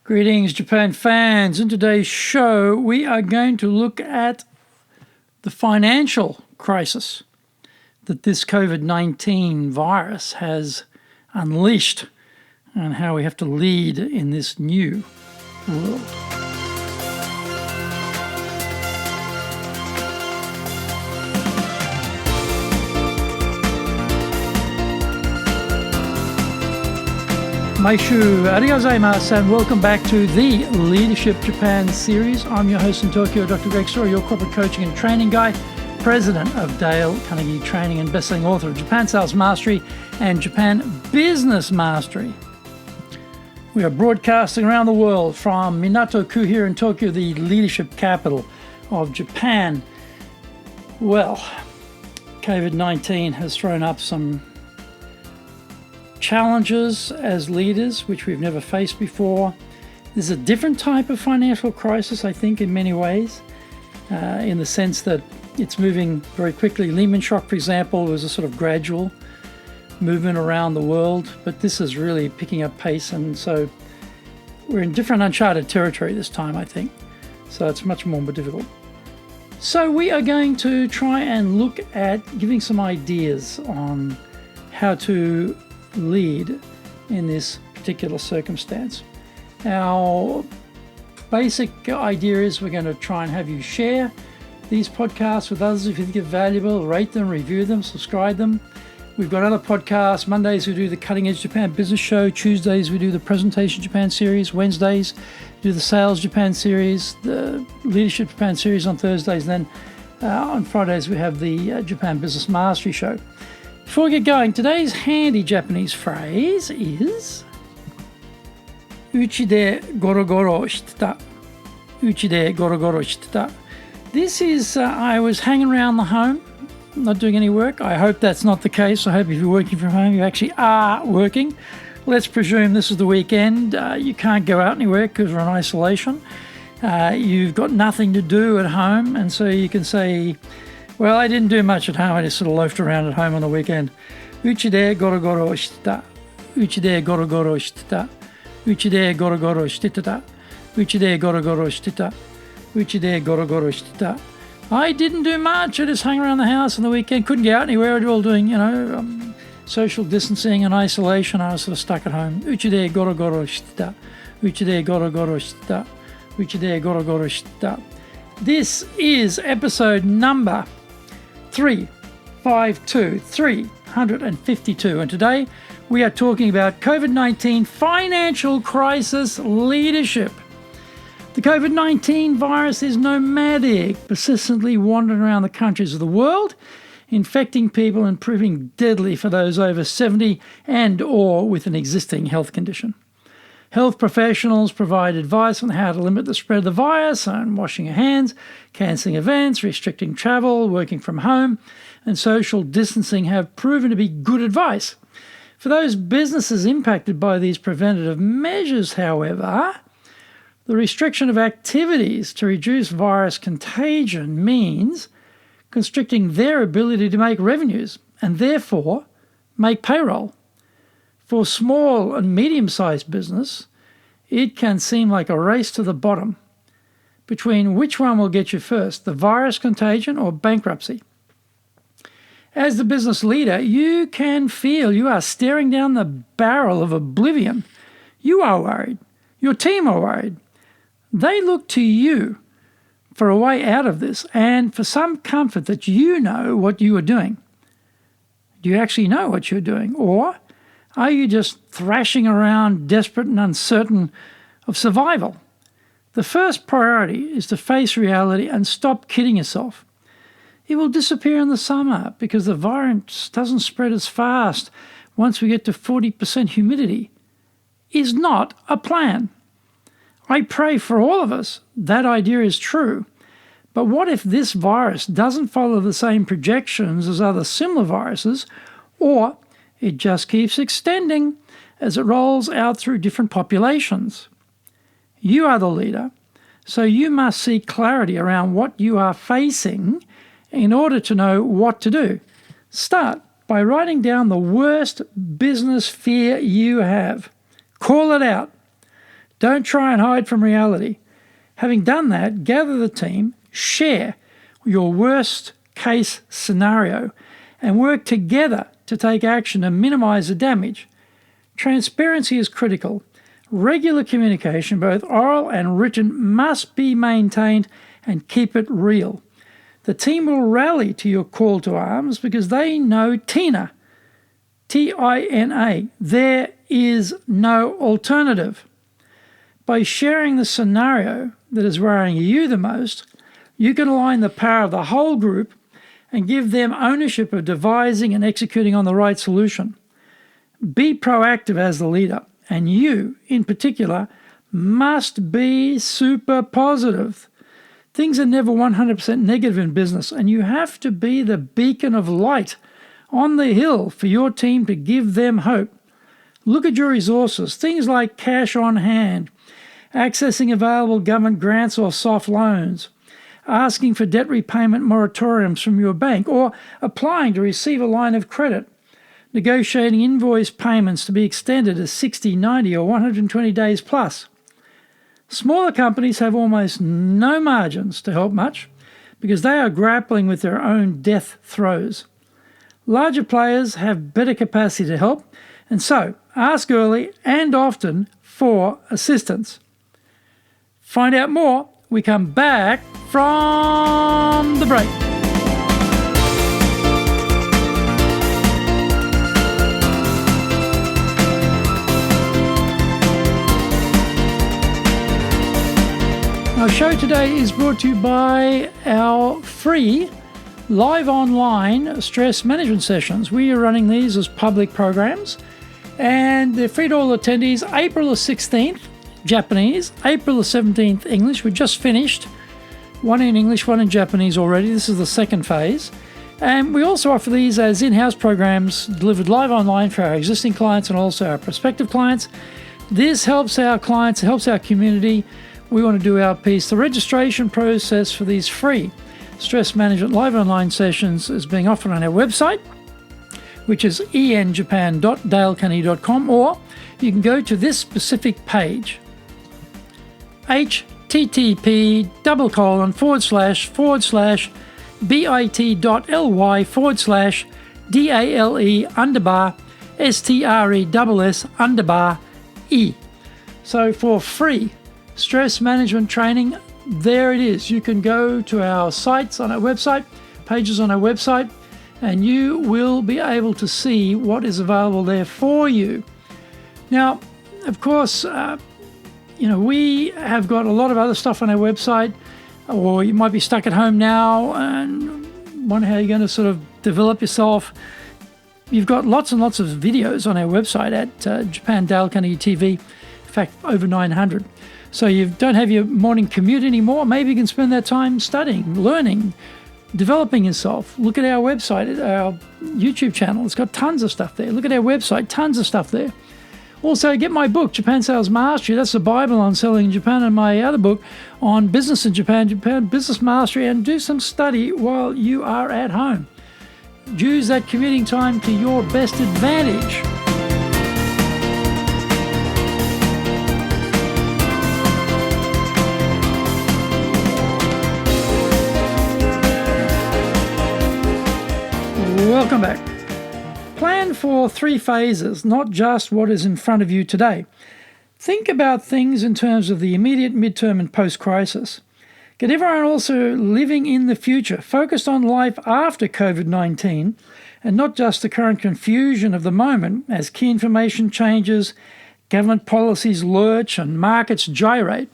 Greetings, Japan fans. In today's show, we are going to look at the financial crisis that this COVID-19 virus has unleashed and how we have to lead in this new world. Maishu arigatou gozaimasu, and welcome back to the Leadership Japan series. I'm your host in Tokyo, Dr. Greg Story, your corporate coaching and training guy, president of Dale Carnegie Training and best-selling author of Japan Sales Mastery and Japan Business Mastery. We are broadcasting around the world from Minato-ku here in Tokyo, the leadership capital of Japan. Well, COVID-19 has thrown up some challenges as leaders, which we've never faced before. This is a different type of financial crisis, I think, in many ways, in the sense that it's moving very quickly. Lehman shock, for example, was a sort of gradual movement around the world, but this is really picking up pace, and so we're in different uncharted territory this time, I think. So it's much more difficult. So we are going to try and look at giving some ideas on how to lead in this particular circumstance. Our basic idea is we're going to try and have you share these podcasts with others if you think it's valuable, rate them, review them, subscribe them. We've got other podcasts. Mondays we do the Cutting Edge Japan Business Show. Tuesdays we do the Presentation Japan series. Wednesdays we do the Sales Japan series, the Leadership Japan series on Thursdays. And then on Fridays we have the Japan Business Mastery Show. Before we get going, today's handy Japanese phrase is uchi de goro goro shiteta. Uchi de goro goro shiteta. This is, I was hanging around the home, not doing any work. I hope that's not the case. I hope if you're working from home, you actually are working. Let's presume this is the weekend. You can't go out anywhere because we're in isolation. You've got nothing to do at home, and so you can say, well, I didn't do much at home. I just sort of loafed around at home on the weekend. Uchi de goro goro shiteta. Uchi de goro goro shiteta. Uchi de goro goro shiteta. Uchi de goro goro shiteta. Uchi de goro goro shiteta. I didn't do much. I just hung around the house on the weekend. Couldn't get out anywhere. We were all doing, social distancing and isolation. I was sort of stuck at home. Uchi de goro goro shiteta. Uchi de goro goro shiteta. Uchi de goro goro shiteta. This is episode number 352, and today we are talking about COVID-19 financial crisis leadership. The COVID-19 virus is nomadic, persistently wandering around the countries of the world, infecting people and proving deadly for those over 70 and or with an existing health condition. Health professionals provide advice on how to limit the spread of the virus on washing your hands, cancelling events, restricting travel, working from home, and social distancing have proven to be good advice. For those businesses impacted by these preventative measures, however, the restriction of activities to reduce virus contagion means constricting their ability to make revenues and therefore make payroll. For small and medium-sized business, it can seem like a race to the bottom between which one will get you first, the virus contagion or bankruptcy. As the business leader, you can feel you are staring down the barrel of oblivion. You are worried. Your team are worried. They look to you for a way out of this and for some comfort that you know what you are doing. Do you actually know what you're doing? Or are you just thrashing around, desperate and uncertain of survival? The first priority is to face reality and stop kidding yourself. It will disappear in the summer because the virus doesn't spread as fast once we get to 40% humidity. Is not a plan. I pray for all of us that idea is true. But what if this virus doesn't follow the same projections as other similar viruses, or it just keeps extending as it rolls out through different populations? You are the leader, so you must seek clarity around what you are facing in order to know what to do. Start by writing down the worst business fear you have. Call it out. Don't try and hide from reality. Having done that, gather the team, share your worst case scenario, and work together to take action and minimize the damage. Transparency is critical. Regular communication, both oral and written, must be maintained, and keep it real. The team will rally to your call to arms because they know Tina, T-I-N-A. There is no alternative. By sharing the scenario that is worrying you the most, you can align the power of the whole group and give them ownership of devising and executing on the right solution. Be proactive as the leader, and you, in particular, must be super positive. Things are never 100% negative in business, and you have to be the beacon of light on the hill for your team to give them hope. Look at your resources, things like cash on hand, accessing available government grants or soft loans, asking for debt repayment moratoriums from your bank, or applying to receive a line of credit, negotiating invoice payments to be extended to 60, 90, or 120 days plus. Smaller companies have almost no margins to help much because they are grappling with their own death throes. Larger players have better capacity to help, and so ask early and often for assistance. Find out more. We come back from the break. Our show today is brought to you by our free live online stress management sessions. We are running these as public programs, and they're free to all attendees. April the 16th, Japanese. April the 17th, English. We just finished one in English, one in Japanese already. This is the second phase. And we also offer these as in-house programs delivered live online for our existing clients and also our prospective clients. This helps our clients, it helps our community. We want to do our piece. The registration process for these free stress management live online sessions is being offered on our website, which is enjapan.dalecarnegie.com, or you can go to this specific page, http://bit.ly/DALE_STRESS_E. So for free stress management training, there it is. You can go to our sites on our website, pages on our website, and you will be able to see what is available there for you. Now, of course, we have got a lot of other stuff on our website, or you might be stuck at home now and wonder how you're going to sort of develop yourself. You've got lots and lots of videos on our website at Japan Dale Carnegie TV, in fact, over 900. So you don't have your morning commute anymore. Maybe you can spend that time studying, learning, developing yourself. Look at our website, our YouTube channel. It's got tons of stuff there. Look at our website, tons of stuff there. Also, get my book, Japan Sales Mastery. That's the Bible on selling in Japan, and my other book on business in Japan, Japan Business Mastery, and do some study while you are at home. Use that commuting time to your best advantage. Welcome back. Plan for 3 phases, not just what is in front of you today. Think about things in terms of the immediate, midterm, and post-crisis. Get everyone also living in the future, focused on life after COVID-19, and not just the current confusion of the moment as key information changes, government policies lurch, and markets gyrate.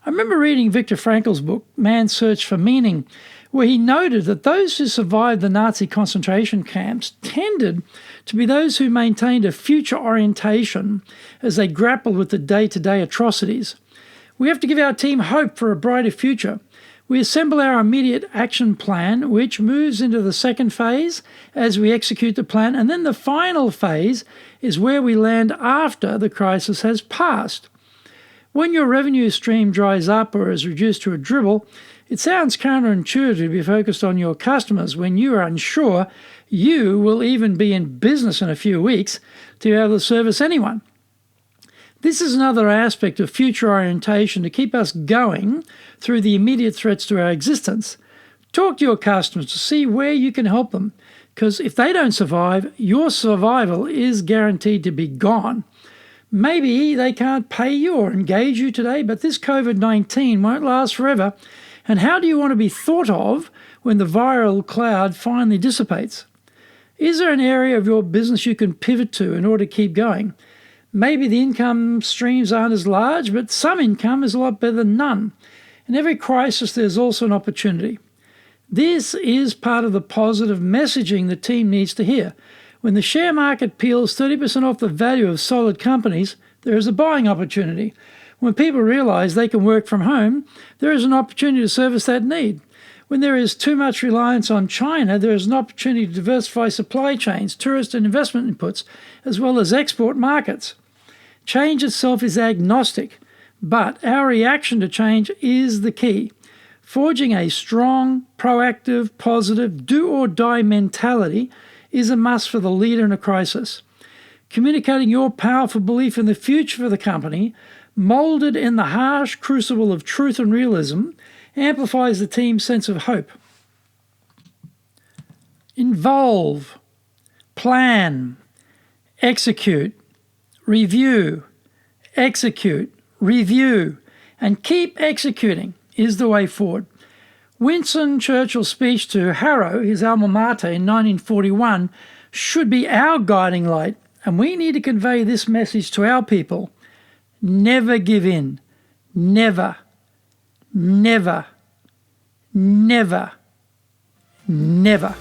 I remember reading Viktor Frankl's book, Man's Search for Meaning, where he noted that those who survived the Nazi concentration camps tended to be those who maintained a future orientation as they grappled with the day-to-day atrocities. We have to give our team hope for a brighter future. We assemble our immediate action plan, which moves into the second phase as we execute the plan, and then the final phase is where we land after the crisis has passed. When your revenue stream dries up or is reduced to a dribble, it sounds counterintuitive to be focused on your customers when you are unsure you will even be in business in a few weeks to be able to service anyone. This is another aspect of future orientation to keep us going through the immediate threats to our existence. Talk to your customers to see where you can help them, because if they don't survive, your survival is guaranteed to be gone. Maybe they can't pay you or engage you today, but this COVID-19 won't last forever. And how do you want to be thought of when the viral cloud finally dissipates? Is there an area of your business you can pivot to in order to keep going? Maybe the income streams aren't as large, but some income is a lot better than none. In every crisis, there's also an opportunity. This is part of the positive messaging the team needs to hear. When the share market peels 30% off the value of solid companies, there is a buying opportunity. When people realize they can work from home, there is an opportunity to service that need. When there is too much reliance on China, there is an opportunity to diversify supply chains, tourist and investment inputs, as well as export markets. Change itself is agnostic, but our reaction to change is the key. Forging a strong, proactive, positive, do-or-die mentality is a must for the leader in a crisis. Communicating your powerful belief in the future for the company, molded in the harsh crucible of truth and realism, amplifies the team's sense of hope. Involve, plan, execute, review, execute, review, and keep executing is the way forward. Winston Churchill's speech to Harrow, his alma mater, in 1941, should be our guiding light, and we need to convey this message to our people. Never give in. Never. Never. Never. Never.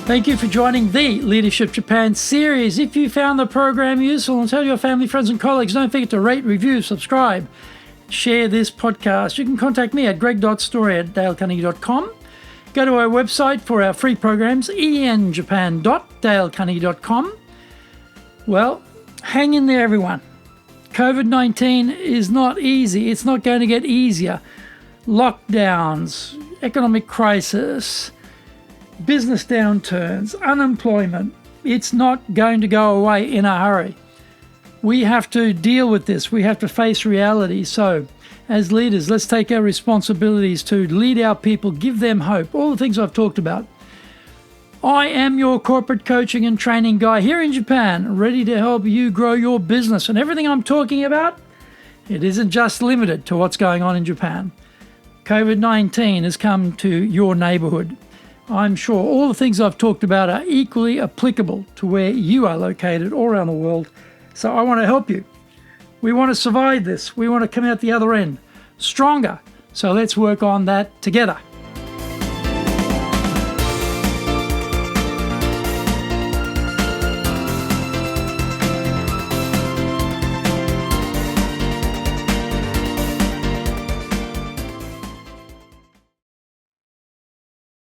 Thank you for joining the Leadership Japan series. If you found the program useful, and tell your family, friends, and colleagues, don't forget to rate, review, subscribe, share this podcast. You can contact me at greg.story@dalecarnegie.com. Go to our website for our free programs, enjapan.dalecarnegie.com. Well, hang in there, everyone. COVID-19 is not easy. It's not going to get easier. Lockdowns, economic crisis, business downturns, unemployment. It's not going to go away in a hurry. We have to deal with this. We have to face reality. So, as leaders, let's take our responsibilities to lead our people, give them hope, all the things I've talked about. I am your corporate coaching and training guy here in Japan, ready to help you grow your business. And everything I'm talking about, it isn't just limited to what's going on in Japan. COVID-19 has come to your neighborhood. I'm sure all the things I've talked about are equally applicable to where you are located all around the world. So I want to help you. We want to survive this. We want to come out the other end stronger. So let's work on that together.